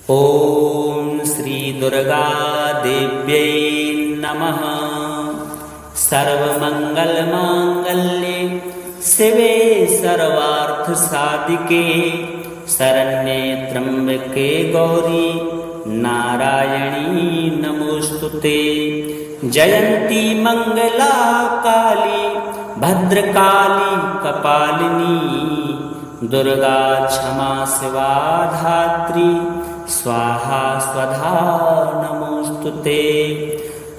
ॐ श्री दुर्गा देव्यै नमः। सर्वमंगलमांगल्ये शिवे सर्वार्थसाधिके शरण्ये त्र्यंबके गौरी नारायणी नमोस्तुते। जयंती मंगला काली भद्रकाली कपालिनी दुर्गा क्षमा शिवा धात्री स्वाहा स्वधा नमोस्तुते।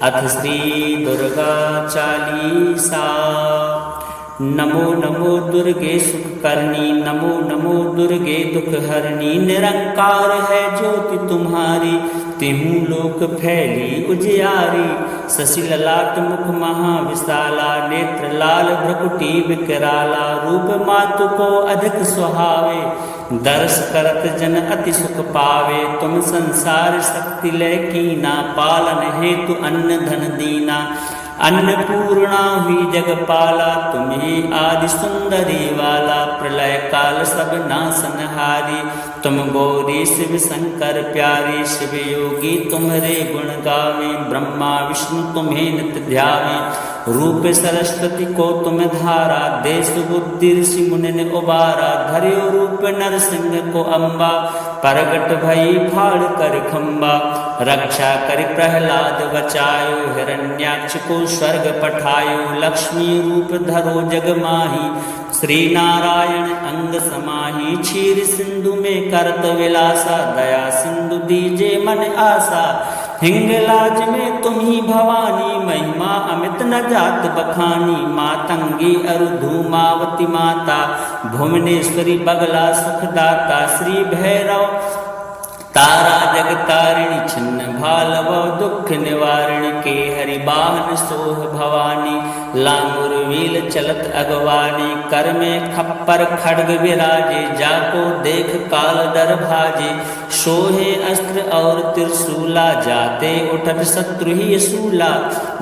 अथ श्री दुर्गा चालीसा। नमो नमो दुर्गे सुखकर्णी, नमो नमो दुर्गे दुख हरणी। निरंकार है ज्योति तुम्हारी, तिहु लोक फैली उजियारी। शशि ललाट मुख महाविशाला, नेत्र लाल भ्रकुटी विकराला। रूप मातु को अधिक सुहावे, दर्श करत जन अति सुख पावे। तुम संसार शक्ति लय कीना, पालन हेतु अन्न धन दीना। अन्नपूर्णा हुई जगपाला, तुम्हें आदि सुंदरी वाला। प्रलय काल सब नासनहारी, तुम गौरी शिव शंकर प्यारी। शिव योगी तुम्हारे गुण गावे, ब्रह्मा विष्णु तुम्हें नित्य ध्यावे। रूप सरस्वती को तुम धारा, देश बुद्धि ऋषि मुनि ने उबारा। धर्यो रूप नरसिंह को अम्बा, प्रगट भई फाड़ कर खम्बा। रक्षा कर प्रहलाद बचायो, हिरण्याक्ष को स्वर्ग पठायो। लक्ष्मी रूप धरो जग माही, श्री नारायण अंग समाही। क्षीर सिंधु में करत विलासा, दया सिंधु दीजे मन आशा। हिंगलाज में तुम ही भवानी, महिमा अमित न जात बखानी। मातंगी अरु धूमावती माता, भुवनेश्वरी बगला सुखदाता। श्री भैरव तारा जगतारिणी, छिन्न भालव दुख निवारिणी। के हरि बाहन सोह भवानी, लांगुर वील चलत अगवानी। कर में खप्पर खड्ग विराजे, जाको देख काल डर भाजे। सोहे अस्त्र और त्रिशूला, जाते उठत शत्रु ही सूला।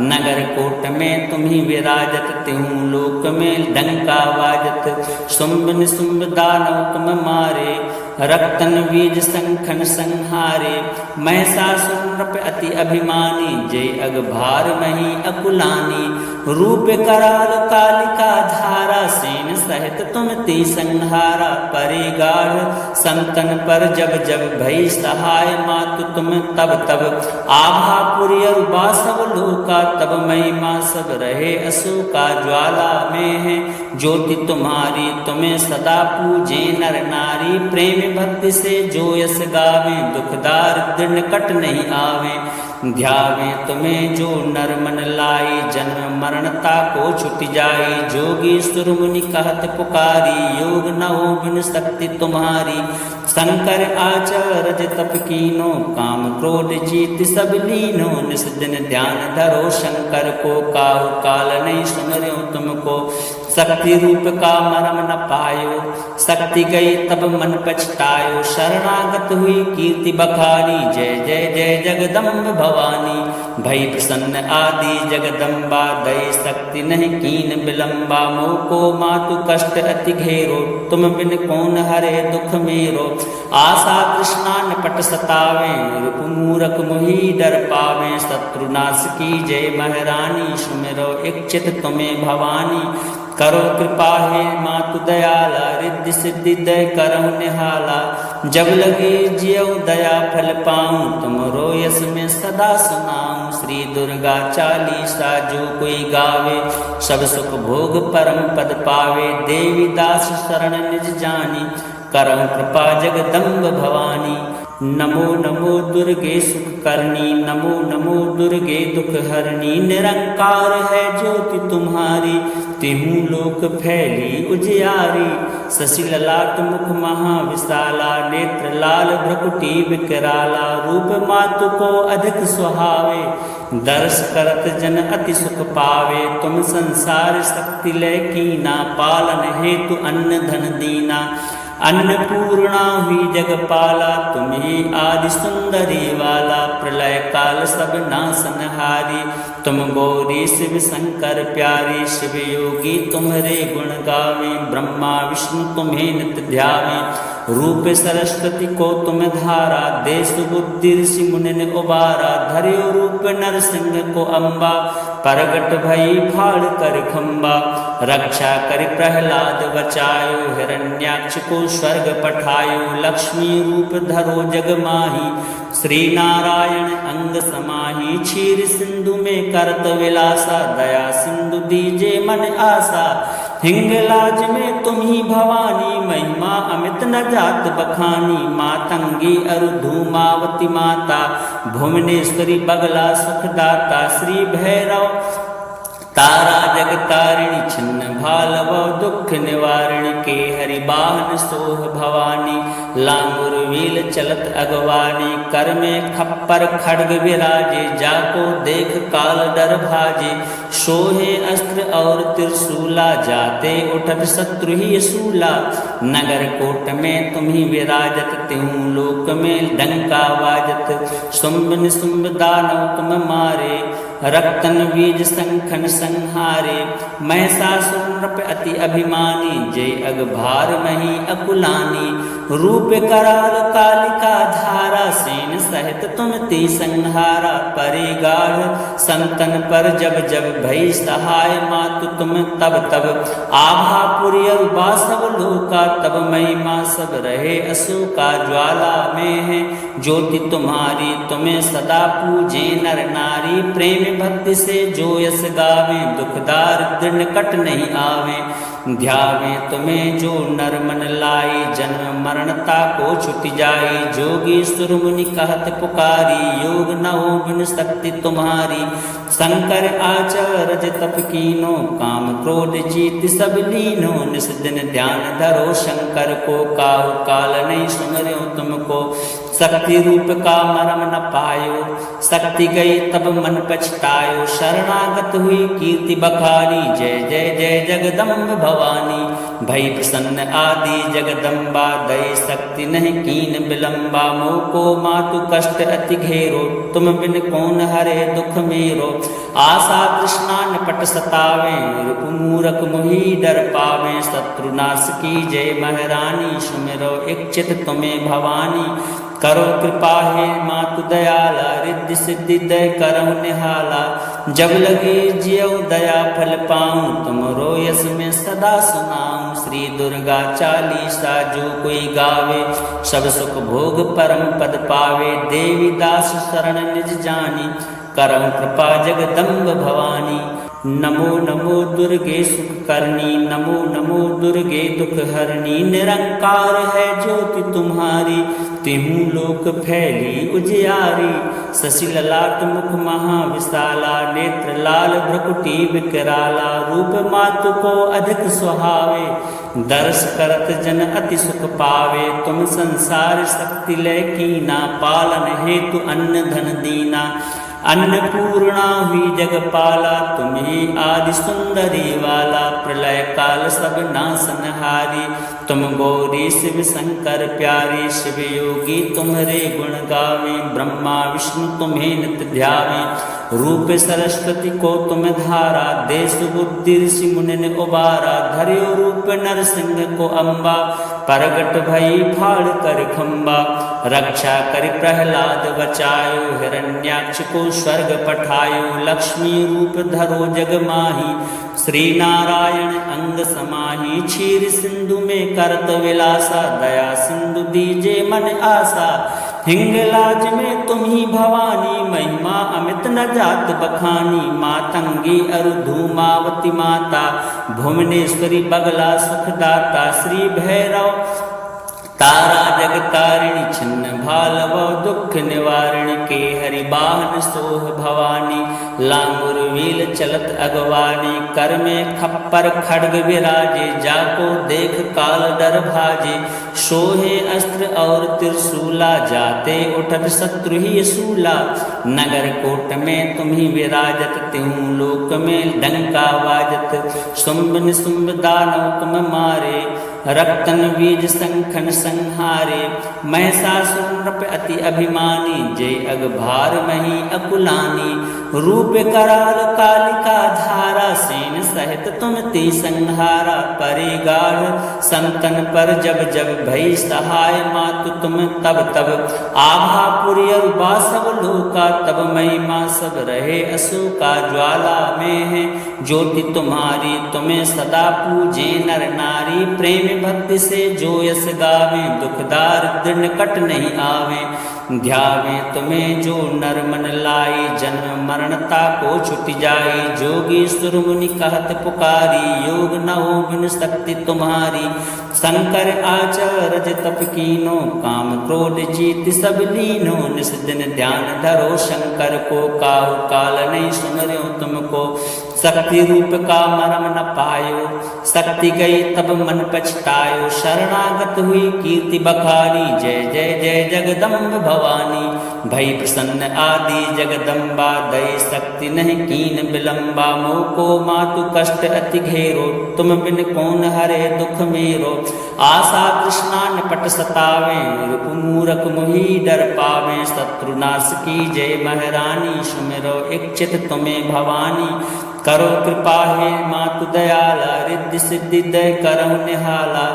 नगर कोट में तुम्ही विराजत, तिहु लोक में डंका वाजत। शुंभ निशुंभ दानव तुम मारे, रक्तन बीज संखन संहारे। महिषासुर नृप अति अभिमानी, जय अगभार मही अकुलानी। रूप कराल कालिका धारा, सेन सहित तुम ते संहारा। परे गाढ़ संतन पर जब जब भई सहाय, मातु तुम तब तब आभापुरी और बासव लोका। तब महिमा सब रहे अशोका, ज्वाला में है ज्योति तुम्हारी। तुम्हें सदा पूजे नर नारी, प्रेम भक्ति से जो यस गावे। दुख दारिद्र निकट नहीं आवे, ध्यावे तुम्हें जो नर मन लाई। जन्म मरणता को छुट जाई, जोगी सुर मुनि कहत पुकारी। योग न हो बिन शक्ति तुम्हारी, शंकर आचरज तप कीनो। काम क्रोध जीत सब लीनो, निस दिन ध्यान धरो शंकर को। काहु काल नहीं सुमर्यो तुमको, शक्ति रूप का मरम न पायो। शक्ति गई तब मन पछतायो, शरणागत हुई कीर्ति बखानी। जय जय जय जगदम्ब भवानी, भई प्रसन्न आदि जगदम्बा। दई शक्ति नहीं कीन विलंबा, मोह को मातु कष्ट अति घेरो। तुम बिन कौन हरे दुख मेरो। आशा तृष्णा निपट सतावे, रूप मूरख मोहि डर पावे। शत्रुनाश की जय महारानी, सुमिरो इच्छित तुम्हें भवानी। करो कृपा हे मातु दयाला, रिद्धि सिद्धि दय करहु निहाला। जब लगे जियऊ दया फल पाऊं, तुमरो यस में सदा सुनाऊं। श्री दुर्गा चालीसा जो कोई गावे, सब सुख भोग परम पद पावे। देवी दास शरण निज जानी, करहु कृपा जगदम्ब भवानी। नमो नमो दुर्गे सुखकर्णी, नमो नमो दुर्गे दुख हरणी। निरंकार है ज्योति तुम्हारी, तिहु लोक फैली उजियारी। शशि ललाट मुख महाविशाला, नेत्र लाल भ्रकुटी विकराला। रूप मातु को अधिक सुहावे, दर्श करत जन अति सुख पावे। तुम संसार शक्ति लय कीना, पालन हेतु अन्न धन दीना। अन्नपूर्णा हुई जगपाला, तुम्ही आदि सुंदरी वाला, प्रलय काल सब नासनहारी, तुम गौरी शिव शंकर प्यारी, शिव योगी तुम्हारे गुण गावे, ब्रह्मा विष्णु तुम्हें नित्य ध्यावे, रूप सरस्वती को तुम धारा, देश बुद्धि ऋषि मुनि ने उबारा, धर्यो रूप नरसिंह को अम्बा, प्रगट भई फाड़ कर खम्बा, रक्षा कर प्रहलाद बचायो, हिरण्याक्ष को स्वर्ग पठायो, लक्ष्मी रूप धरो जग माही, श्री नारायण अंग समाही, क्षीर सिंधु में करत विलासा, दया सिंधु दीजे मन आशा, हिंगलाज में तुम ही भवानी, महिमा अमित न जात बखानी, मातंगी अरु धूमावती माता, भुवनेश्वरी बगला सुखदाता, श्री भैरव तारा जगतारिणी, छिन्न भालव दुख निवारिणी, के हरि बाहन सोह भवानी, लांगुर वील चलत अगवानी, कर में खप्पर खड्ग विराजे, जाको देख काल डर भाजे, सोहे अस्त्र और त्रिशूला, जाते उठत शत्रु ही सूला, नगर कोट में तुम्ही विराजत, त्यों लोक में डंका वाजत, शुंभ निशुंभ दानव तुम मारे, रक्तन बीज संखन संहारे, महिषासुर नृप अति अभिमानी, जय अग भार मही अकुलानी, रूप कराल कालिका धारा, सेन सहित तुम ते संहारा, परे गाढ़ संतन पर जब जब भई सहाय, मातु तुम तब तब आभापुरी और बासव लोका, तब महिमा सब रहे अशोका, ज्वाला में है ज्योति तुम्हारी, तुम्हें सदा पूजे नर नारी, प्रेम भक्ति से जो यस गावे, दुख दारिद्र निकट नहीं आवे, ध्यावे तुम्हें जो नर मन लाई, जन्म मरणता को छुट जाई, जोगी सुर मुनि कहत पुकारी, योग न हो बिन शक्ति तुम्हारी, शंकर आचरज तप कीनो, काम क्रोध जीत सब लीनो, निस दिन ध्यान धरो शंकर को, काहु काल नहीं सुमर्यो तुमको, शक्ति रूप का मरम न पायो, शक्ति गई तब मन पछतायो, शरणागत हुई कीर्ति बखानी, जय जय जय जगदम्ब भवानी, भई प्रसन्न आदि जगदम्बा, दई शक्ति नहीं कीन विलंबा, मोको मातु कष्ट अति घेरो, तुम बिन कौन हरे दुख मेरो, आशा तृष्णा निपट सतावे, मूरख मुहि डर पावे, शत्रुनाश की जय महारानी, सुमिरो इच्छित तुम्हें भवानी, करो कृपा हे मातु दयाला, रिद्धि सिद्धि दय करहु निहाला, जब लगे जियो दया फल पाऊं, तुमरो यस में सदा सुनाऊं, श्री दुर्गा चालीसा जो कोई गावे, सब सुख भोग परम पद पावे, देवी दास शरण निज जानी, करहु कृपा जगदम्ब भवानी, नमो नमो दुर्गे सुख करनी, नमो नमो दुर्गे दुख हरनी, निरंकार है ज्योति तुम्हारी, तिहु लोक फैली उजियारी, शशि ललाट मुख महाविशाला, नेत्र लाल भ्रकुटी विकराला, रूप मातु को अधिक सुहावे, दर्श करत जन अति सुख पावे, तुम संसार शक्ति लय कीना, पालन हेतु अन्न धन दीना, अन्नपूर्णा हुई जगपाला, तुम्ही आदि सुंदरी वाला, प्रलय काल सब नासनहारी, तुम गौरी शिव शंकर प्यारी, शिव योगी तुम्हारे गुण गावे, ब्रह्मा विष्णु तुम्हें नित्य ध्यावे, रूप सरस्वती को तुम धारा, देश बुद्धि ऋषि मुनि ने उबारा, धर्यो रूप नरसिंह को अम्बा, प्रगट भई फाड़ कर खम्बा, रक्षा कर प्रहलाद बचायो, हिरण्याक्ष को स्वर्ग पठायो, लक्ष्मी रूप धरो जग माही, श्री नारायण अंग समाही, क्षीर सिंधु में करत विलासा, दया सिंधु दीजे मन आशा, हिंगलाज में तुम ही भवानी, महिमा अमित न जात बखानी, मातंगी अरु धूमावती माता, भुवनेश्वरी बगला सुखदाता, श्री भैरव तारा जगतारिणी, छिन्न भालव दुख निवारिणी, के हरि बाहन सोह भवानी, लांगुर वील चलत अगवानी, कर में खप्पर खड्ग विराजे, जाको देख काल डर भाजे, सोहे अस्त्र और त्रिशूला, जाते उठत शत्रु ही सूला, नगर कोट में तुम ही विराजत, त्यों लोक में डंका वाजत, शुंभ निशुंभ दानव तुम मारे, रक्तन बीज संखन संहारे महिषासुर नृप अति अभिमानी जय अगभार मही अकुलानी रूप कराल कालिका धारा सेन सहित तुम ते संहारा परिगाढ़ संतन पर जब जब भई सहाय मातु तुम तब तब आभा पुरियर बासव लोका तब महिमा सब रहे अशोका ज्वाला में है ज्योति तुम्हारी तुम्हें सदा पूजे नर नारी प्रेम भक्ति से जो यस गावे दुख दारिद्र निकट नहीं आवे ध्यावे तुम्हें जो नर मन लाई जन्म मरणता को छुट जाए जोगी सुर मुनि कहत पुकारी योग न हो बिन शक्ति तुम्हारी शंकर आचरज तप कीनो काम क्रोध जीत सब लीनो निस दिन ध्यान धरो शंकर को काहु काल नहीं सुमर्यो तुमको शक्ति रूप का मरम न पायो शक्ति गई तब मन पछतायो शरणागत हुई कीर्ति बखारी जय जय जय जगदम्ब भवानी भई प्रसन्न आदि जगदम्बा दय शक्ति नहीं कीन विलंबा मोको मातु कष्ट अति घेरो तुम बिन कौन हरे दुख मेरो आशा कृष्णा निपट सतावे रूप मूरख मुहि डर पावे शत्रुनाश की जय महारानी सुमिरो इच्छित तुम्हें भवानी करो कृपा हे मातु दयाला रिद्धि सिद्धि दय करहु निहाला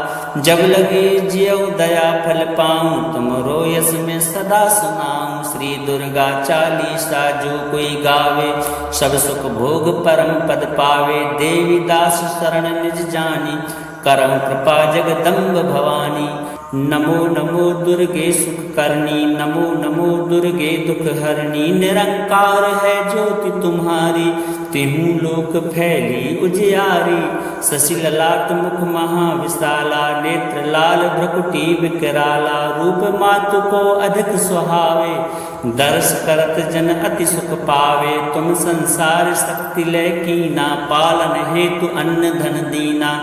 जब लगे जियो दया फल पाऊं तुमरो यस में सदा सुनाऊं श्री दुर्गा चालीसा जो कोई गावे सब सुख भोग परम पद पावे देवी दास शरण निज जानी करहु कृपा जगदम्ब भवानी नमो नमो दुर्गे सुख करनी नमो नमो दुर्गे दुख हरनी निरंकार है ज्योति तुम्हारी तिहु लोक फैली उजियारी शशि ललाट मुख महाविशाला नेत्र लाल भ्रकुटी विकराला रूप मातु को अधिक सुहावे दर्श करत जन अति सुख पावे तुम संसार शक्ति लय कीना पालन हेतु अन्न धन दीना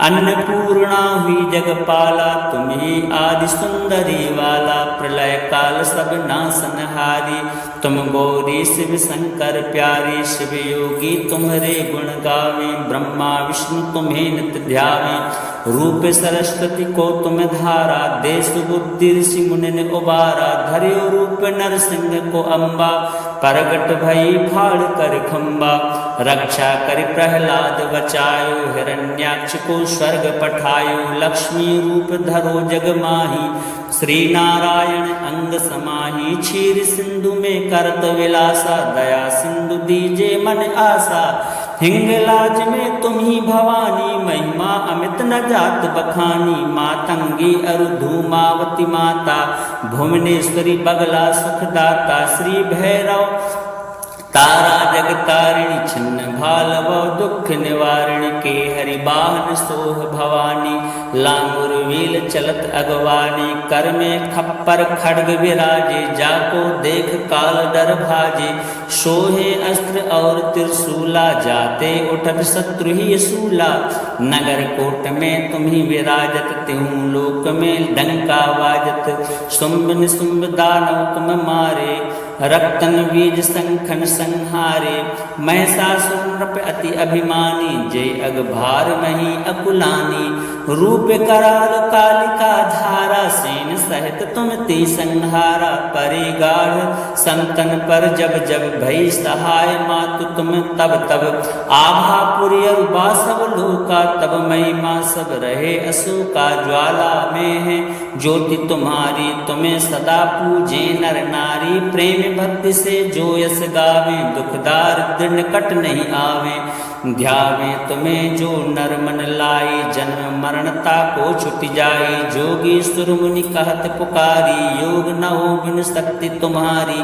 अन्नपूर्णा हुई जगपाला तुम्हें आदि सुंदरी वाला प्रलय काल सब नासनहारी तुम गौरी शिव शंकर प्यारी शिव योगी तुम्हारे गुण गावे ब्रह्मा विष्णु तुम्हें नित ध्यावे रूप सरस्वती को तुम धारा देश बुद्धि ऋषि मुनि उबारा धर्यो रूप नरसिंह को अम्बा प्रगट भई फाड़ कर खम्बा रक्षा कर प्रहलाद बचायो हिरण्याक्ष को स्वर्ग पठायो लक्ष्मी रूप धरो जग माही श्री नारायण अंग समाही क्षीर सिंधु में करत विलासा दया सिंधु दीजे मन आशा हिंगलाज में तुम ही भवानी महिमा अमित न जात बखानी मातंगी अरु धूमावती माता भुवनेश्वरी बगला सुखदाता श्री भैरव तारा जगतारिणी छिन्न भालव दुख निवारिणी के हरि बाहन सोह भवानी लांगुर वील चलत अगवानी कर में खप्पर खड्ग विराजे जाको देख काल डर भाजे सोहे अस्त्र और त्रिशूला जाते उठत शत्रु ही सूला नगर कोट में तुम ही विराजत त्यों लोक में डंका वाजत शुंभ निशुंभ दानव तुम मारे रक्तन बीज संखन संहारे महिषासुर नृप अति अभिमानी जय अगभार मही अकुलानी रूप कराल कालिका धारा सेन सहित तुम ते संहारा परिगाढ़ संतन पर जब जब भई सहाय मातु तुम तब तब आभा पुरियर बासव लोका तब महिमा सब रहे अशोका ज्वाला में है ज्योति तुम्हारी तुम्हें सदा पूजे नर नारी प्रेम भक्ति से जो यस गावे दुख दारिद्र निकट नहीं आवे ध्यावे तुम्हें जो नर मन लाई जन्म मरणता को छुट जाए जोगी सुर मुनि कहत पुकारी योग न हो बिन शक्ति तुम्हारी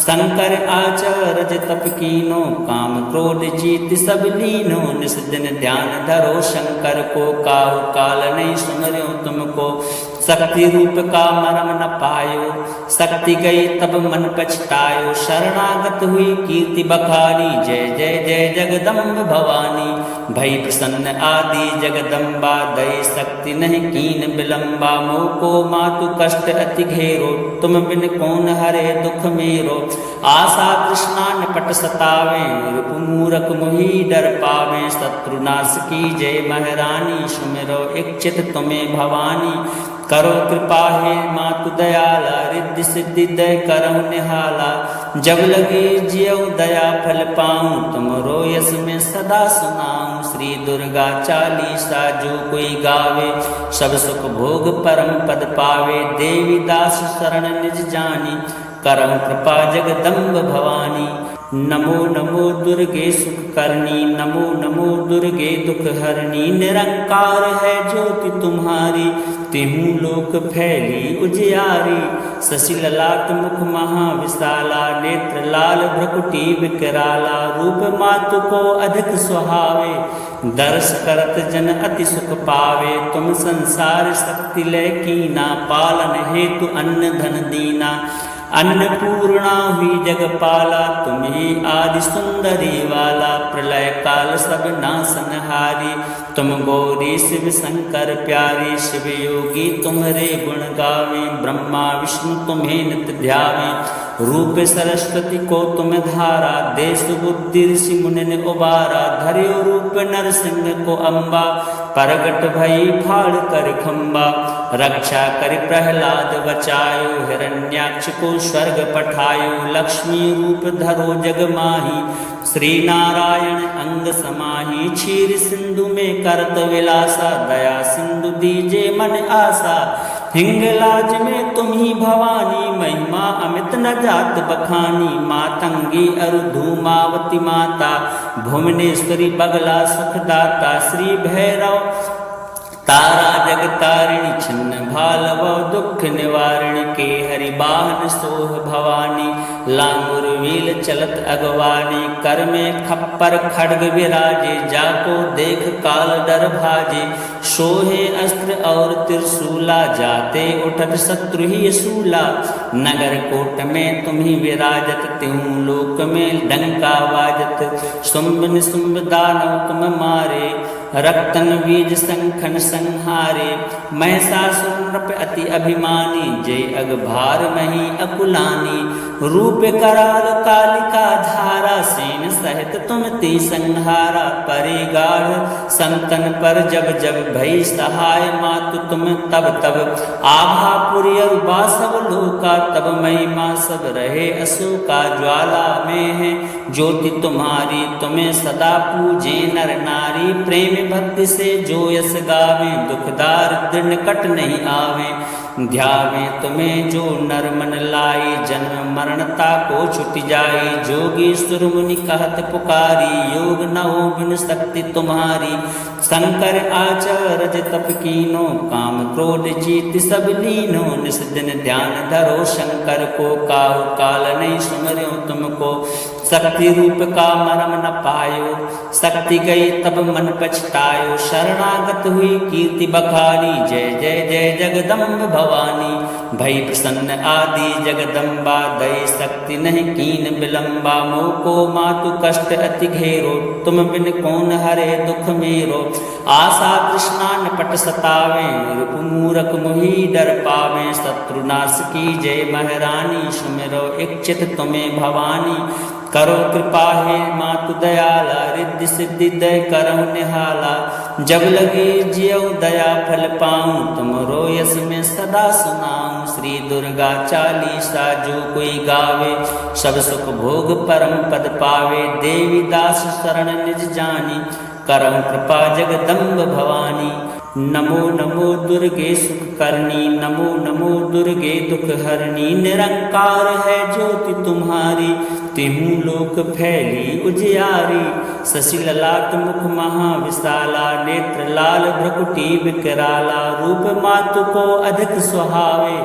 शंकर आचरज तप कीनो काम क्रोध जीत सब लीनो निस दिन ध्यान धरो शंकर को काहु काल नहीं सुमर्यो तुमको शक्ति रूप का मरम न पायो, शक्ति गई तब मन पछतायो। शरणागत हुई कीर्ति बखानी, जय जय जय जगदम्ब भवानी। भई प्रसन्न आदि जगदम्बा, दई शक्ति नहीं कीन विलम्बा। मोको मातु कष्ट अति घेरो, तुम बिन कौन हरे दुख मेरो। आशा तृष्णा निपट सतावे, रूप मूरख मुहि डर पावे। शत्रुनाश की जय महारानी, सुमिरो इच्छित तुम्हें भवानी। करो कृपा हे मातु दयाला, रिद्धि सिद्धि दय करहु निहाला। जब लगे जियऊ दया फल पाऊं, तुमरो यस में सदा सुनाऊं। श्री दुर्गा चालीसा जो कोई गावे, सब सुख भोग परम पद पावे। देवी दास शरण निज जानी, करहु कृपा जगदम्ब भवानी। नमो नमो दुर्गे सुख करनी, नमो नमो दुर्गे दुख हरनी। निरंकार है ज्योति तुम्हारी, तिहु लोक फैली उजियारी। शशि ललाट मुख महाविशाला, नेत्र लाल भ्रकुटी विकराला। रूप मातु को अधिक सुहावे, दर्श करत जन अति सुख पावे। तुम संसार शक्ति लय कीना, पालन हेतु अन्न धन दीना। अन्नपूर्णा हुई जगपाला, तुम्ही आदि सुंदरी वाला। प्रलय काल सब नासनहारी, तुम गौरी शिव शंकर प्यारी। शिव योगी तुम्हारे गुण गावे, ब्रह्मा विष्णु तुम्हें नित ध्यावे। रूप सरस्वती को तुम धारा, देश बुद्धि ऋषि मुनि ने उबारा। धर्यो रूप नरसिंह को अम्बा, प्रगट भई फाड़ कर खम्बा। रक्षा कर प्रहलाद बचायो, हिरण्याक्ष को स्वर्ग पठायो। लक्ष्मी रूप धरो जग माही, श्री नारायण अंग समाही। क्षीर सिंधु में करत विलासा, दया सिंधु दीजे मन आशा। हिंगलाज में तुम ही भवानी, महिमा अमित न जात बखानी। मातंगी अरु धूमावती माता, भुवनेश्वरी बगला सुखदाता। श्री भैरव तारा जगतारिणी, छिन्न भालव दुख निवारिणी। के हरि बाहन सोह भवानी, लांगुर वील चलत अगवानी। कर में खप्पर खड्ग विराजे, जाको देख काल डर भाजे। सोहे अस्त्र और त्रिशूला, जाते उठत शत्रु ही सूला। नगर कोट में तुम ही विराजत, त्यों लोक में डंका बाजत। शुंभ निशुंभ दानव तुम मारे, रक्तन बीज संखन संहारे। महिषासुर नृप अति अभिमानी, जय अगभार मही अकुलानी। रूप कराल कालिका धारा, सेन सहित तुम ते संहारा। परे गाढ़ संतन पर जब जब भई सहाय, मातु तुम तब तब। आभापुरी और बासव लोका, तब महिमा सब रहे अशोका। ज्वाला में है ज्योति तुम्हारी, तुम्हें सदा पूजे नर नारी। प्रेम भक्ति से जो यस गावे, दुख दारिद्र निकट नहीं आवे। ध्यावे तुम्हें जो नर मन लाई, जन्म मरणता को छुट जाई। जोगीश्वर मुनि कहत पुकारी, योग न हो बिन शक्ति तुम्हारी। शंकर आचरज तप कीनो, काम क्रोध जीत सब लीनो। निस दिन ध्यान धरो शंकर को, काहु काल नहीं सुमर्यो तुमको। शक्ति रूप का मरम न पायो, शक्ति गई तब मन पछतायो। शरणागत हुई कीर्ति बखानी, जय जय जय जगदम्ब भवानी। भई प्रसन्न आदि जगदम्बा, दई शक्ति नहीं कीन विलम्बा। मोको मातु कष्ट अति घेरो, तुम बिन कौन हरे दुख मेरो। आशा तृष्णा निपट सतावे, रूप मूरख मुहि डर पावे। शत्रुनाश की जय महारानी, सुमिरो इच्छित तुम्हें भवानी। करो कृपा हे मातु दयाला, रिद्धि सिद्धि दय करहु निहाला। जब लगे जियऊ दया फल पाऊं, तुमरो यस में सदा सुनाऊं। श्री दुर्गा चालीसा जो कोई गावे, सब सुख भोग परम पद पावे। देवी दास शरण निज जानी, करहु कृपा जगदम्ब भवानी। नमो नमो दुर्गे सुख करनी, नमो नमो दुर्गे दुख हरनी। निरंकार है ज्योति तुम्हारी, तिहु लोक फैली उजियारी। शशि ललाट मुख महाविशाला, नेत्र लाल भ्रकुटी विकराला। रूप मातु को अधिक सुहावे,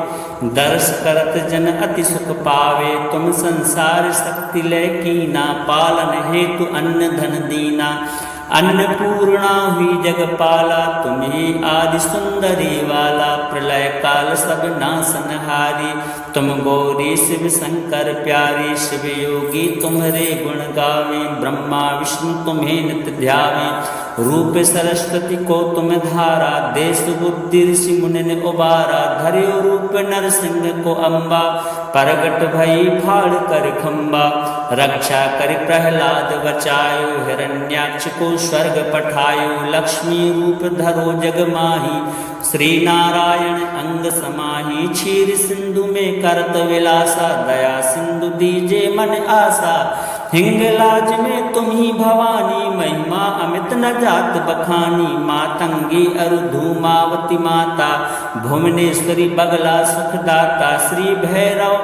दर्श करत जन अति सुख पावे। तुम संसार शक्ति लय कीना, पालन हेतु अन्न धन दीना। अन्नपूर्णा हुई जगपाला, तुम्ही आदि सुंदरी वाला, प्रलय काल सब नासनहारी, तुम गौरी शिव शंकर प्यारी, शिव योगी तुम्हारे गुण गावे, ब्रह्मा विष्णु तुम्हें नित्य ध्यावे, रूप सरस्वती को तुम धारा, देश बुद्धि ऋषि मुनि ने उबारा, धर्यो रूप नरसिंह को अम्बा, प्रगट भई फाड़ कर खम्बा, रक्षा कर प्रहलाद बचायो, हिरण्याक्ष को स्वर्ग पठायो, लक्ष्मी रूप धरो जग माही, श्री नारायण अंग समाही, क्षीर सिंधु में करत विलासा, दया सिंधु दीजे मन आसा, हिंगलाज में तुम ही भवानी, महिमा अमित न जात बखानी, मातंगी अरु धूमावती माता, भुवनेश्वरी बगला सुखदाता, श्री भैरव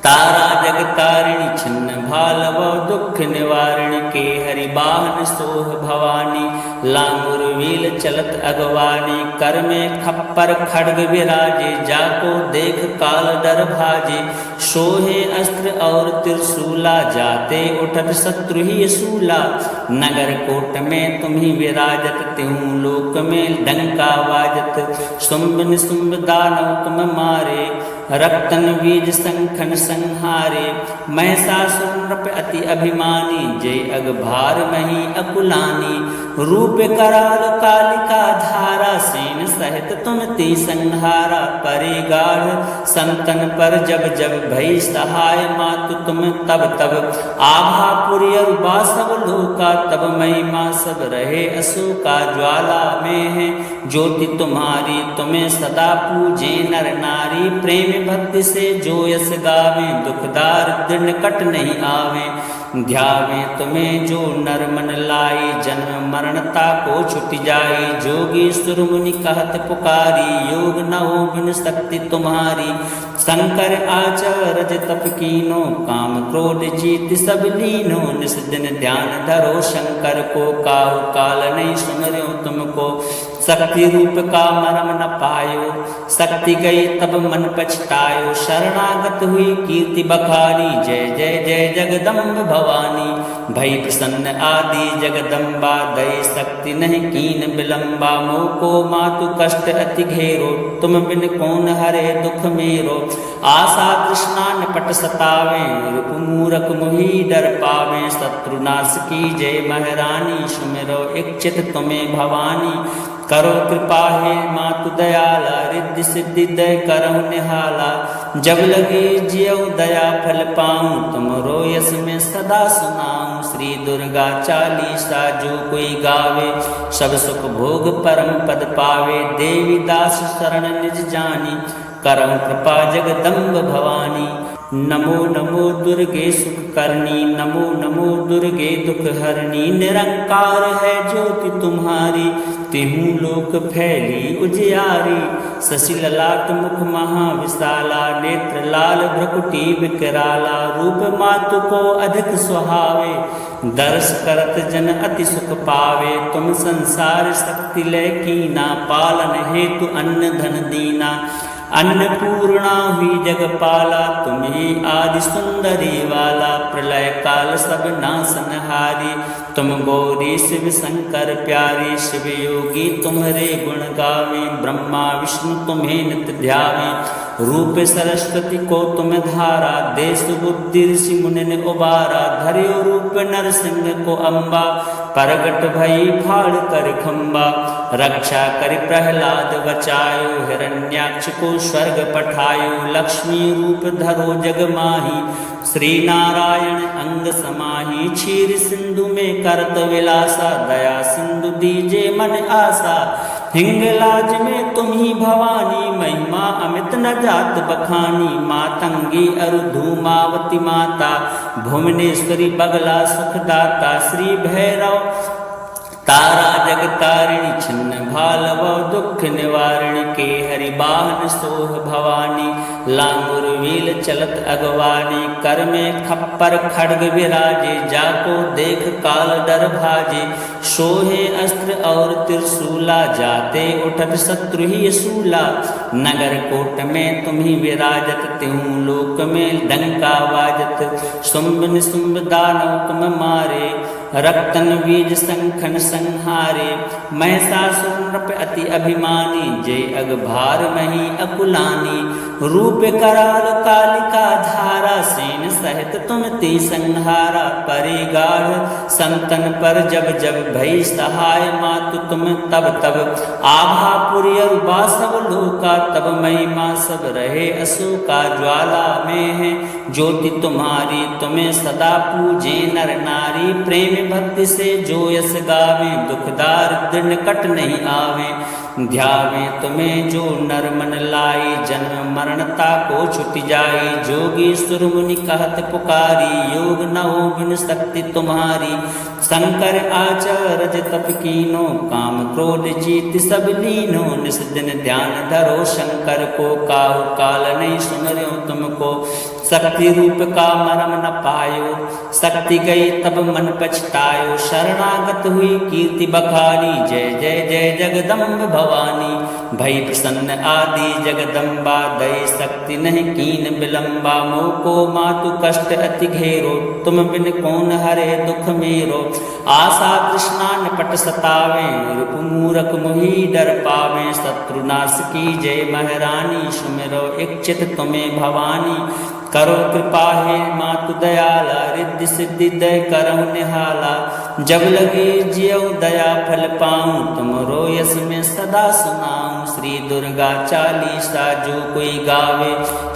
तारा जगतारिणी, छिन्न भालव दुख निवारिणी, के हरि बाहन सोह भवानी, लांगुर वील चलत अगवानी, कर में खप्पर खड्ग विराजे, जाको देख काल डर भाजे, सोहे अस्त्र और त्रिशूला, जाते उठत शत्रु ही सूला, नगर कोट में तुम ही विराजत, त्यों लोक में डंका वाजत, शुंभ निशुंभ दानव तुम मारे, रक्तन बीज संखन संहारे, महिषासुर नृप अति अभिमानी, जय अगभार मही अकुलानी, रूप कराल कालिका धारा, सेन सहित तुम ते संहारा, परे गाढ़ संतन पर जब जब भई सहाय, मातु तुम तब तब आभा पुरी और बासव लोका, तब महिमा सब रहे अशोका, ज्वाला में है ज्योति तुम्हारी, तुम्हें सदा पूजे नर नारी, प्रेम भक्ति से जो यस गावे, दुख दारिद्र निकट नहीं आवे, ध्यावे तुम्हें जो नर मन लाई, जन्म मरणता को छुट जाई, जोगी सुर मुनि कहत पुकारी, योग न हो बिन शक्ति तुम्हारी, शंकर आचरज तप कीनो, काम क्रोध जीत सब लीनो, निस दिन ध्यान धरो शंकर को, काहु काल नहीं सुमरो तुमको, शक्ति रूप का मरम न पायो, शक्ति गई तब मन पछतायो, शरणागत हुई कीर्ति बखानी, जय जय जय जगदम्ब भवानी, भई प्रसन्न आदि जगदम्बा, दई शक्ति नहीं कीन विलंबा, मोको मातु कष्ट अति घेरो, तुम बिन कौन हरे दुख मेरो, आशा तृष्णा निपट सतावे, रूप मूरख मुहि डर पावे, शत्रुनाश की जय महारानी, सुमिरो इच्छित तुम्हें भवानी, करो कृपा हे मातु दयाला, रिद्धि सिद्धि दय करहु निहाला, जब लगे जियौ दया फल पाऊं, तुमरो यस में सदा सुनाऊं, श्री दुर्गा चालीसा जो कोई गावे, सब सुख भोग परम पद पावे, देवी दास शरण निज जानी, करहु कृपा जगदम्ब भवानी, नमो नमो दुर्गे सुख करनी, नमो नमो दुर्गे दुख हरनी, निरंकार है ज्योति तुम्हारी, तिहु लोक फैली उजियारी, शशि ललाट मुख महाविशाला, नेत्र लाल भ्रकुटी विकराला, रूप मातु को अधिक सुहावे, दर्श करत जन अति सुख पावे, तुम संसार शक्ति लय कीना, पालन हेतु अन्न धन दीना, अन्नपूर्णा हुई जगपाला, तुम्ही आदि सुंदरी वाला, प्रलय काल सब नासनहारी, तुम गौरी शिव शंकर प्यारी, शिव योगी तुम्हारे गुण गावे, ब्रह्मा विष्णु तुम्हें नित्य ध्यावे, रूप सरस्वती को तुम धारा, देश बुद्धि ऋषि मुनि ने उबारा, धर्यो रूप नरसिंह को अम्बा, प्रगट भई फाड़ कर खम्बा, रक्षा कर प्रहलाद बचायो, हिरण्याक्ष को स्वर्ग पठायो, लक्ष्मी रूप धरो जग माही, श्री नारायण अंग समाही, क्षीर सिंधु में करत विलासा, दया सिंधु दीजे मन आसा, हिंगलाज में तुम ही भवानी, महिमा अमित न जात बखानी, मातंगी अरु धूमावती माता, भुवनेश्वरी बगला सुखदाता, श्री भैरव तारा जगतारिणी, छिन्न भालव दुख निवारिणी, के हरि बाहन सोह भवानी, लांगुर वील चलत अगवानी, कर में खप्पर खड्ग विराजे, जाको देख काल डर भाजे, सोहे अस्त्र और त्रिशूला, जाते उठत शत्रु ही सूला, नगर कोट में तुम ही विराजत, त्यों लोक में डंका वाजत, शुंभ निशुंभ दानव तुम मारे, रक्तन बीज संखन संहारे, महिषासुर नृप अति अभिमानी, जय अगभार मही अकुलानी, रूप कराल कालिका धारा, सेन सहित तुम ते संहारा, परे गाढ़ संतन पर जब जब भई सहाय, मातु तुम तब तब आभा पुरी बासव लोका, तब महिमा सब रहे अशोका, ज्वाला में है ज्योति तुम्हारी, तुम्हें सदा पूजे नर नारी, प्रेम भक्ति से जो यस गावे, दुख दारिद्र निकट नहीं आवे, ध्यावे तुम्हें जो नर मन लाई, जन्म मरणता को छुट जाई, जोगी सुर मुनि कहत पुकारी, योग न हो बिन शक्ति तुम्हारी, शंकर आचरज तप कीनो, काम क्रोध जीत सब लीनो, निस दिन ध्यान धरो शंकर को, काहु काल नहीं सुमर्यो तुमको, शक्ति रूप का मरम न पायो, शक्ति गई तब मन पछतायो, शरणागत हुई कीर्ति बखानी, जय जय जय जगदम्ब भवानी, भई प्रसन्न आदि जगदम्बा, दई शक्ति नहीं कीन विलंबा, मोको मातु कष्ट अति घेरो, तुम बिन कौन हरे दुख मेरो, आशा तृष्णा निपट सतावे, रूप मूरख मुहि डर पावे, शत्रुनाश की जय महारानी, सुमिरो इच्छित तुम्हें भवानी, करो कृपा हे मातु दयाला, रिद्धि सिद्धि दय करहु निहाला, जब लगे जियऊ दया फल पाऊं, तुमरो यस में सदा सुनाऊं, श्री दुर्गा चालीसा जो कोई गावे,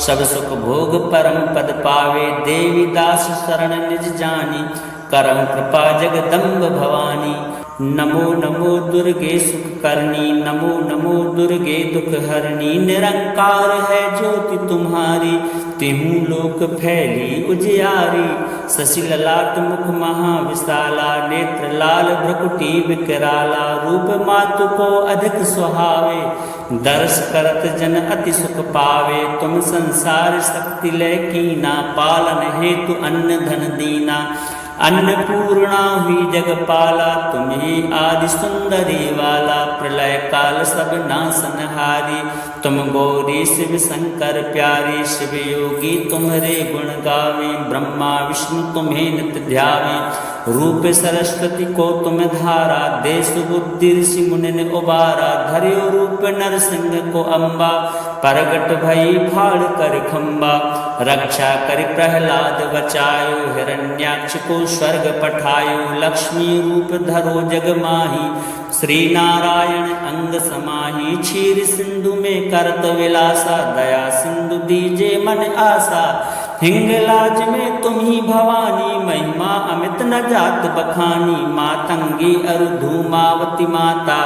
सब सुख भोग परम पद पावे, देवी दास शरण निज जानी, करहु कृपा जगदम्ब भवानी, नमो नमो दुर्गे सुख करनी, नमो नमो दुर्गे दुख हरनी, निरंकार है ज्योति तुम्हारी, तिहु लोक फैली उजियारी, शशि ललाट मुख महाविशाला, नेत्र लाल भ्रकुटी विकराला, रूप मातु को अधिक सुहावे, दर्श करत जन अति सुख पावे, तुम संसार शक्ति लय कीना, पालन हेतु अन्न धन दीना, अन्नपूर्णा हुई जगपाला, तुम्हें आदि सुंदरी वाला, प्रलय काल सब नासनहारी, तुम गौरी शिव शंकर प्यारी, शिव योगी तुम्हारे गुण गावे, ब्रह्मा विष्णु तुम्हें नित्य ध्यावे, रूप सरस्वती को तुम धारा, देश बुद्धि ऋषि मुनि ने उबारा, धर्यो रूप नरसिंह को अम्बा, प्रगट भई फाड़ कर खम्बा, रक्षा कर प्रहलाद बचायो, हिरण्याक्ष को स्वर्ग पठायो, लक्ष्मी रूप धरो जग माही, श्री नारायण अंग समाही, क्षीर सिंधु में करत विलासा, दया सिंधु दीजे मन आशा, हिंगलाज में तुम ही भवानी, महिमा अमित न जात बखानी, मातंगी अरु धूमावती माता,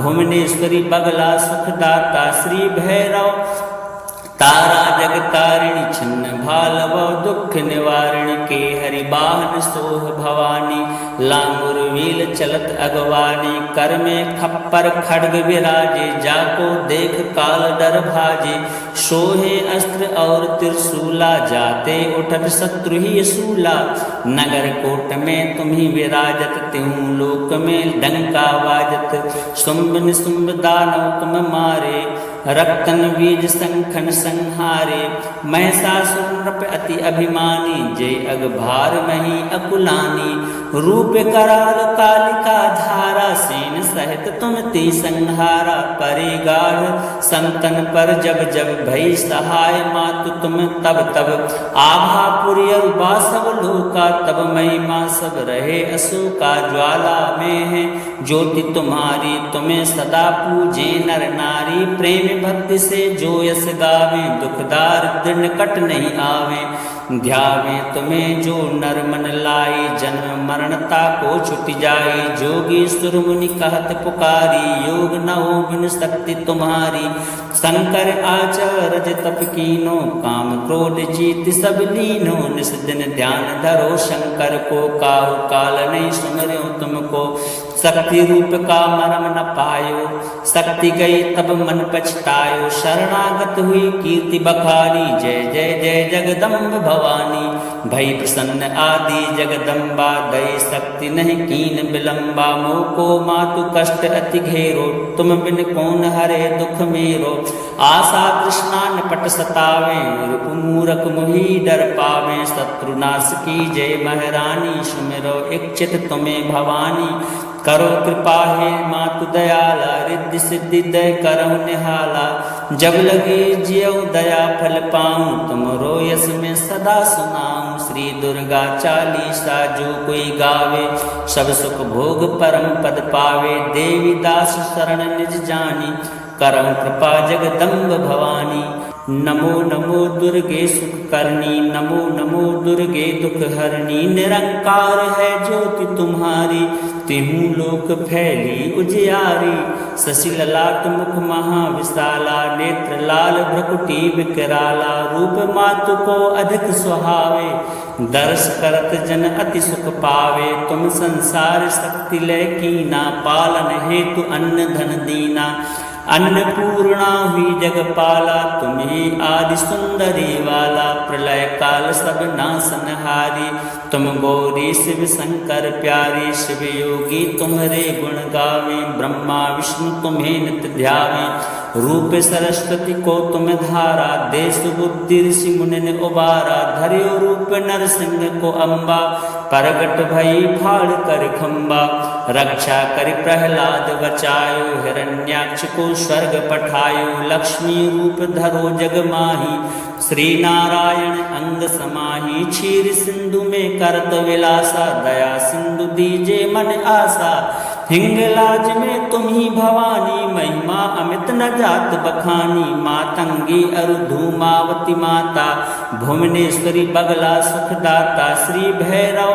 भुवनेश्वरी बगला सुखदाता, श्री भैरव तारा जगतारिणी, छिन्न भालव दुख निवारिणी, के हरि बाहन सोह भवानी, लांगुर वील चलत अगवानी, कर में खप्पर खड्ग विराजे, जाको देख काल डर भाजे, सोहे अस्त्र और त्रिशूला, जाते उठत शत्रु ही सूला, नगर कोट में तुम ही विराजत, त्यों लोक में डंका बाजत, शुंभ निशुंभ दानव तुम मारे, रक्तन बीज संखन संहारे, महिषासुर नृप अति अभिमानी, जय अगभार मही अकुलानी, रूप कराल कालिका धारा, सेन सहित तुम ते संहारा, परे गाढ़ संतन पर जब जब भई सहाय, मातु तुम तब तब आभा पुरी बासव लोका, तब महिमा सब रहे अशोका, ज्वाला में है ज्योति तुम्हारी, तुम्हें सदा पूजे नर नारी, प्रेम भक्ति से जो यस गावे, दुख दारिद्र निकट नहीं आवे, ध्यावे तुम्हें जो नर मन लाई, जन्म मरणता को छुट जाई, जोगी सुर मुनि कहत पुकारी, योग न हो बिन शक्ति तुम्हारी, शंकर आचरज तप कीनो, काम क्रोध जीत सब लीनो, निस दिन ध्यान धरो शंकर को, काहु काल नहीं सुमर्यो तुमको, शक्ति रूप का मरम न पायो, शक्ति गई तब मन पछतायो, शरणागत हुई कीर्ति बखानी, जय जय जय जगदम्ब भवानी, भई प्रसन्न आदि जगदम्बा, दई शक्ति नहीं कीन विलंबा, मोको मातु कष्ट अति घेरो, तुम बिन कौन हरे दुख मेरो, आशा तृष्णा निपट सतावे, रूप मूरख मोहि डर पावे। शत्रुनाश की जय महारानी, सुमिरो इच्छित तुम्हें भवानी। करो कृपा हे मातु दयाला, रिद्धि सिद्धि दय करहु निहाला। जब लगे जियौ दया फल पाऊं, तुमरो यस में सदा सुनाऊं। श्री दुर्गा चालीसा जो कोई गावे, सब सुख भोग परम पद पावे। देवी दास शरण निज जानी, करहु कृपा जगदम्ब भवानी। नमो नमो दुर्गे सुख करनी, नमो नमो दुर्गे दुख हरनी। निरंकार है ज्योति तुम्हारी, तिहु लोक फैली उजियारी। शशि ललाट मुख महाविशाला, नेत्र लाल भ्रकुटी विकराला। रूप मातु को अधिक सुहावे, दर्श करत जन अति सुख पावे। तुम संसार शक्ति लय कीना, पालन हेतु अन्न धन दीना। अन्नपूर्णा हुई जगपाला, तुम्हें आदि सुंदरी वाला। प्रलय काल सब नासनहारी, तुम गौरी शिव शंकर प्यारी। शिव योगी तुम्हारे गुण गावे, ब्रह्मा विष्णु तुम्हें नित्य ध्यावे। रूप सरस्वती को तुम धारा, देश बुद्धि ऋषि मुनि ने उबारा। धर्यो रूप नरसिंह को अम्बा, प्रगट भई फाड़ कर खम्बा। रक्षा कर प्रहलाद बचायो, हिरण्याक्ष को स्वर्ग पठायो। लक्ष्मी रूप धरो जग माही, श्री नारायण अंग समाही। क्षीर सिंधु में करत विलासा, दया सिंधु दीजे मन आशा। हिंगलाज में तुम ही भवानी, महिमा अमित न जात बखानी। मातंगी अरु धूमावती माता, भुवनेश्वरी बगला सुखदाता। श्री भैरव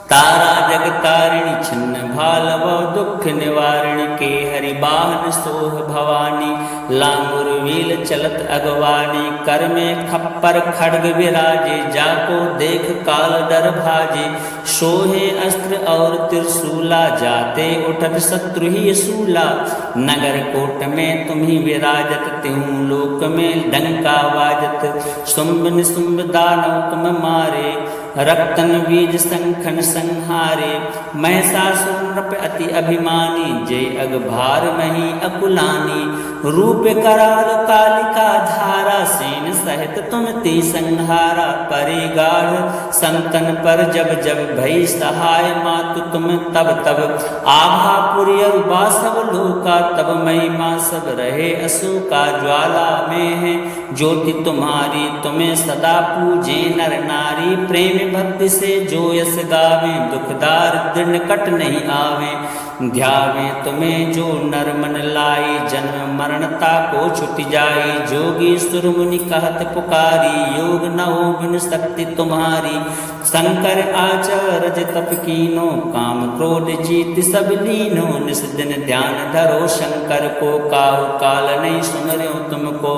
तारा जगतारिणी, छिन्न भालव दुख निवारिणी। के हरि बाहन सोह भवानी, लांगुर वील चलत अगवानी। कर में खप्पर खड्ग विराजे, जाको देख काल डर भाजे। सोहे अस्त्र और त्रिशूला, जाते उठत शत्रु ही सूला। नगर कोट में तुम ही विराजत, तिहु लोक में डंका वाजत। शुंभ निशुंभ दानव तुम मारे, रक्तन बीज संखन संहारे। महिषासुर नृप अति अभिमानी, जय अगभार मही अकुलानी। रूप कराल कालिका धारा, सेन सहित तुम ते संहारा। परे गाढ़ संतन पर जब जब भई सहाय, मातु तुम तब तब। आभा पुरी बासव लोका, तब महिमा सब रहे अशोका। ज्वाला में है ज्योति तुम्हारी, तुम्हें सदा पूजे नर नारी। प्रेम भक्ति से जो यस गावे, दुख दारिद्र निकट नहीं आवे। ध्यावे तुम्हें जो नर मन लाई, जन्म मरणता को छुट जाई। जोगी सुर मुनि कहत पुकारी, योग न हो बिन शक्ति तुम्हारी। शंकर आचरज तप कीनो, काम क्रोध जीत सब लीनो। निस दिन ध्यान धरो शंकर को, काहु काल नहीं सुमर्यो तुमको।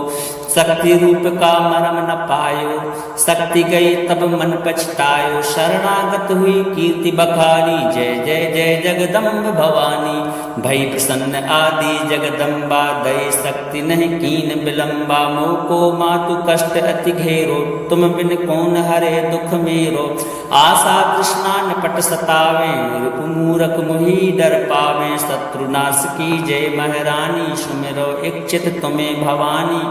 शक्ति रूप का मरम न पायो, शक्ति गई तब मन पछतायो। शरणागत हुई कीर्ति बखानी, जय जय जय जगदम्ब भवानी। भई प्रसन्न आदि जगदम्बा, दई शक्ति नहीं कीन विलंबा। मोको मातु कष्ट अति घेरो, तुम बिन कौन हरे दुख मेरो। आशा तृष्णा निपट सतावे, रूप मूरख मोहि डर पावे। शत्रुनाश की जय महारानी, सुमिरो इच्छित तुम्हें भवानी।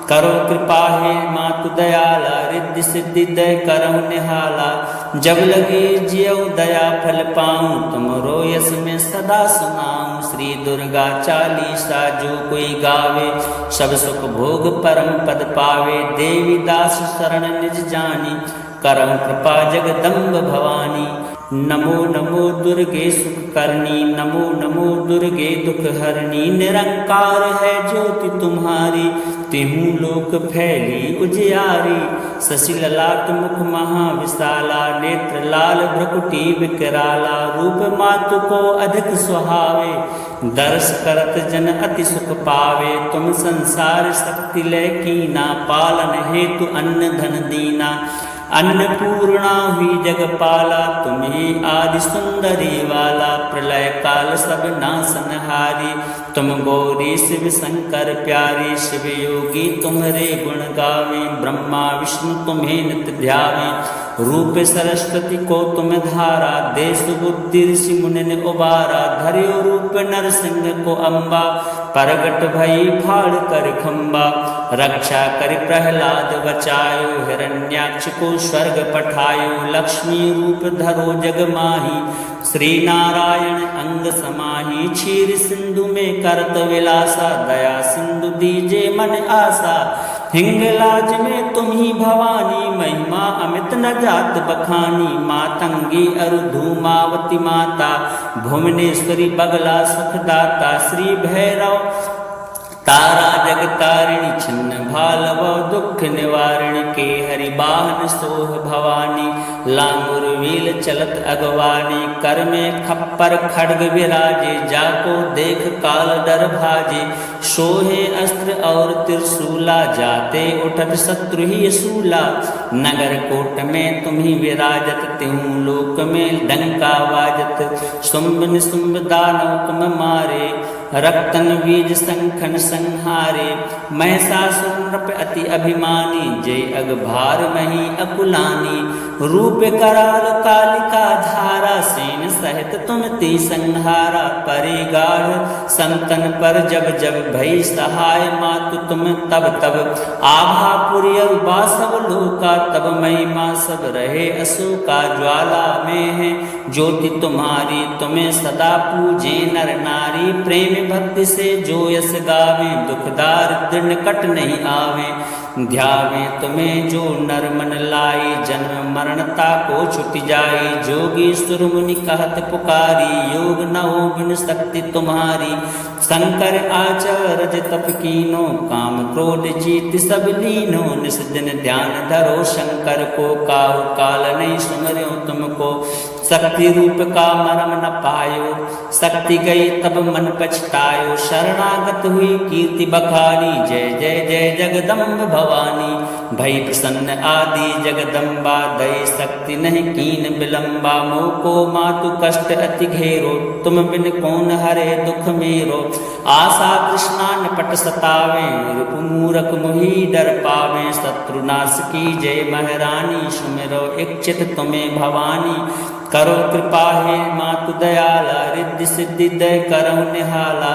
करो कृपा हे मातु दयाला, रिद्धि सिद्धि दय करहु निहाला। जब लगे जियौ दया फल पाऊं, तुमरो यस में सदा सुनाऊं। श्री दुर्गा चालीसा जो कोई गावे, सब सुख भोग परम पद पावे। देवी दास शरण निज जानी, करहु कृपा जगदम्ब भवानी। नमो नमो दुर्गे सुख करनी, नमो नमो दुर्गे दुख हरनी। निरंकार है ज्योति तुम्हारी, तिहु लोक फैली उजियारी। शशि ललाट मुख महाविशाला, नेत्र लाल भ्रकुटी विकराला। रूप मातु को अधिक सुहावे, दर्श करत जन अति सुख पावे। तुम संसार शक्ति लय कीना, पालन हेतु अन्न धन दीना। अन्नपूर्णा हुई जगपाला, तुम्हें आदि सुंदरी वाला। प्रलय काल सब नासनहारी, तुम गौरी शिव शंकर प्यारी। शिव योगी तुम्हारे गुण गावे, ब्रह्मा विष्णु तुम्हें नित्य ध्यावे। रूप सरस्वती को तुम धारा, देश बुद्धि ऋषि मुनि ने उबारा, धर्यो रूप नरसिंह को अम्बा, प्रगट भई फाड़ कर खम्बा, रक्षा कर प्रहलाद बचायो, हिरण्याक्ष को स्वर्ग पठायो, लक्ष्मी रूप धरो जग माही, श्री नारायण अंग समाही, क्षीर सिंधु में करत विलासा, दया सिंधु दीजे मन आशा, हिंगलाज में तुम ही भवानी, महिमा अमित न जात बखानी, मातंगी अरु धूमावती माता, भुवनेश्वरी बगला सुखदाता, श्री भैरव तारा जगतारिणी, छिन्न भालव दुख निवारिणी, के हरि बाहन सोह भवानी, लांगुर वील चलत अगवानी, कर में खप्पर खड्ग विराजे, जाको देख काल डर भाजे, सोहे अस्त्र और त्रिशूला, जाते उठत शत्रु ही सूला, नगर कोट में तुम ही विराजत, त्यों लोक में डंका वाजत, शुंभ निशुंभ दानव तुम मारे, रक्तन बीज संखन संहारे, महिषासुर नृप अति अभिमानी, जय अगभार मही अकुलानी, रूप कराल कालिका धारा, सेन सहित तुम ती संहारा, परे गाढ़ संतन पर जब जब भई सहाय, मातु तुम तब तब आभा पुरी बासव लोका, तब महिमा सब रहे अशोका, ज्वाला में है ज्योति तुम्हारी, तुम्हें सदा पूजे नर नारी, प्रेम भक्ति से जो यस गावे, दुख दारिद्र निकट नहीं आवे, ध्यावे तुम्हें जो नर मन लाई, जन्म मरणता को छुट जाई, जोगी सुर मुनि कहत पुकारी, योग न हो बिन शक्ति तुम्हारी, शंकर आचरज तप कीनो, काम क्रोध जीत सब लीनो, निस दिन ध्यान धरो शंकर को, काहु काल नहीं सुमर्यो तुमको, शक्ति रूप का मरम न पायो, शक्ति गई तब मन पछतायो, शरणागत हुई कीर्ति बखानी, जय जय जय जगदम्ब भवानी, भई प्रसन्न आदि जगदम्बा, दई शक्ति नहीं कीन विलंबा, मोको मातु कष्ट अति घेरो, तुम बिन कौन हरे दुख मेरो, आशा कृष्णा निपट सतावे, रूप मूरख मुहि डर पावे, शत्रुनाश की जय महारानी, सुमिरो इच्छित तुम्हें भवानी, करो कृपा हे मातु दयाला, रिद्धि सिद्धि दय करहु निहाला,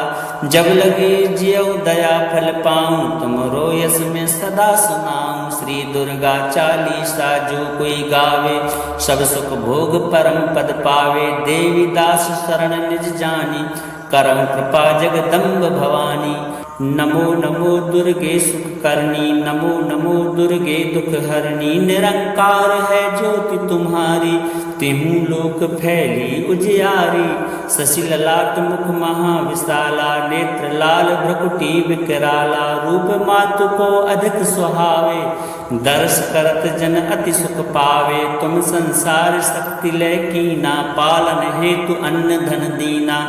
जब लगे जियौ दया फल पाऊं, तुमरो यस में सदा सुनाऊं, श्री दुर्गा चालीसा जो कोई गावे, सब सुख भोग परम पद पावे, देवी दास शरण निज जानी, करहु कृपा जगदम्ब भवानी, नमो नमो दुर्गे सुख करनी, नमो नमो दुर्गे दुख हरनी, निरंकार है ज्योति तुम्हारी, तिहु लोक फैली उजियारी, शशि ललाट मुख महाविशाला, नेत्र लाल भ्रकुटी विकराला, रूप मातु को अधिक सुहावे, दर्श करत जन अति सुख पावे, तुम संसार शक्ति लय कीना, पालन हेतु अन्न धन दीना,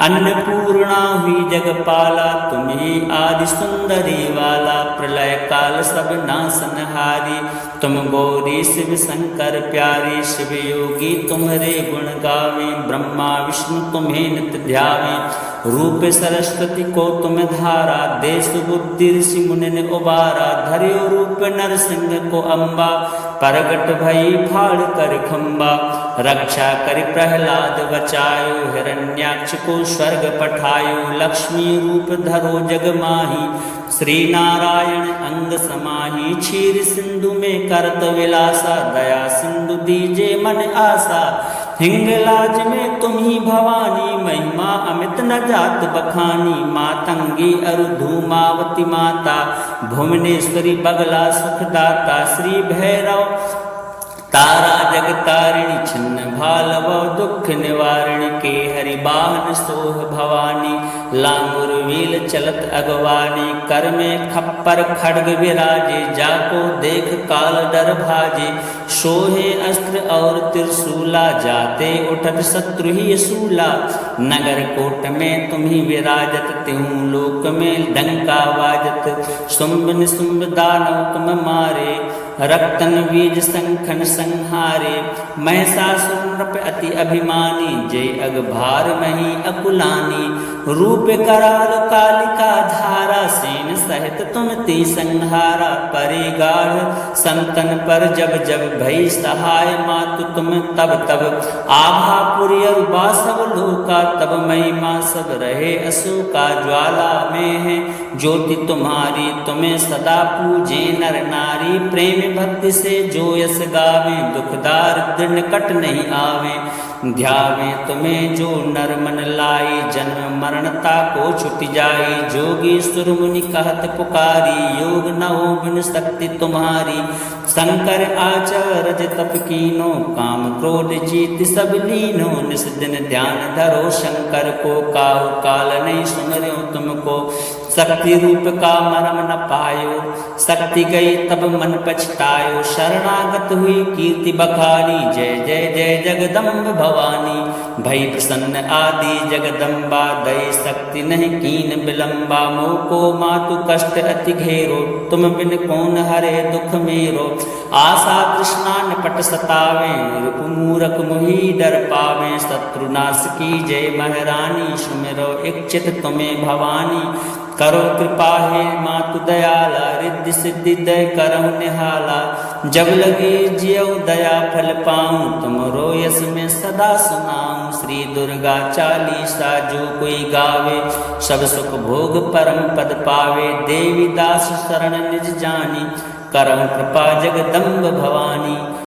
अन्नपूर्णा हुई जगपाला, तुम्ही आदि सुंदरी वाला, प्रलय काल सब नासनहारी, तुम गौरी शिव शंकर प्यारी, शिव योगी तुम्हारे गुण गावे, ब्रह्मा विष्णु तुम्हें नित ध्यावे, रूप सरस्वती को तुम धारा, देश बुद्धि ऋषि मुनि ने उबारा, धर्यो रूप नरसिंह को अम्बा, प्रगट भई फाड़ कर खम्बा, रक्षा कर प्रहलाद बचायो, हिरण्याक्ष को स्वर्ग पठायो, लक्ष्मी रूप धरो जग माही, श्री नारायण अंग समाही, क्षीर सिंधु में करत विलासा, दया सिंधु दीजे मन आशा, हिंगलाज में तुम ही भवानी, महिमा अमित न जात बखानी, मातंगी अरु धूमावती माता, भुवनेश्वरी बगला सुखदाता, श्री भैरव तारा जगतारिणी, छिन्न भालव दुख निवारिणी, के हरि बाहन सोह भवानी, लांगुर वील चलत अगवानी, कर में खप्पर खड्ग विराजे, जाको देख काल डर भाजे, सोहे अस्त्र और त्रिशूला, जाते उठत शत्रु ही सूला, नगर कोट में तुम ही विराजत, त्यों लोक में डंका वाजत, शुंभ निशुंभ दानव तुम मारे, रक्तन बीज संखन संहारे, महिषासुर नृप अति अभिमानी, जय अग भार मही अकुलानी, रूप कराल कालिका धारा, सेन सहित तुम ते संहारा, परे गाढ़ संतन पर जब जब भई सहाय, मातु तुम तब तब आभापुरी और बासव लोका, तब महिमा सब रहे अशोका, ज्वाला में है ज्योति तुम्हारी, तुम्हें सदा पूजे नर नारी, प्रेम भक्ति से जो यस गावे, दुख दारिद्र निकट नहीं आवे, ध्यावे तुम्हें जो नर मन लाई, जन्म मरणता को छुट जाई, जोगी सुर मुनि कहत पुकारी, योग न हो बिन शक्ति तुम्हारी, शंकर आचरज तप कीनो, काम क्रोध जीत सब लीनो, निस दिन ध्यान धरो शंकर को, काहु काल नहीं सुमरो तुमको, शक्ति रूप का मरम न पायो, शक्ति गई तब मन पछतायो, शरणागत हुई कीर्ति बखानी, जय जय जय जगदम्ब भवानी, भई प्रसन्न आदि जगदम्बा, दई शक्ति नहीं कीन विलंबा, मोको मातु कष्ट अति घेरो, तुम बिन कौन हरे दुख मेरो, आशा तृष्णा निपट सतावे, मूरख मुहि डर पावे, शत्रुनाश की जय महारानी, सुमिरो इच्छित तुम्हें भवानी, करो कृपा हे मातु दयाला, रिद्धि सिद्धि दय करहु निहाला, जब लगे जियौ दया फल पाऊं, तुमरो यस में सदा सुनाऊं, श्री दुर्गा चालीसा जो कोई गावे, सब सुख भोग परम पद पावे, देवी दास शरण निज जानी, करहु कृपा जगदम्ब भवानी।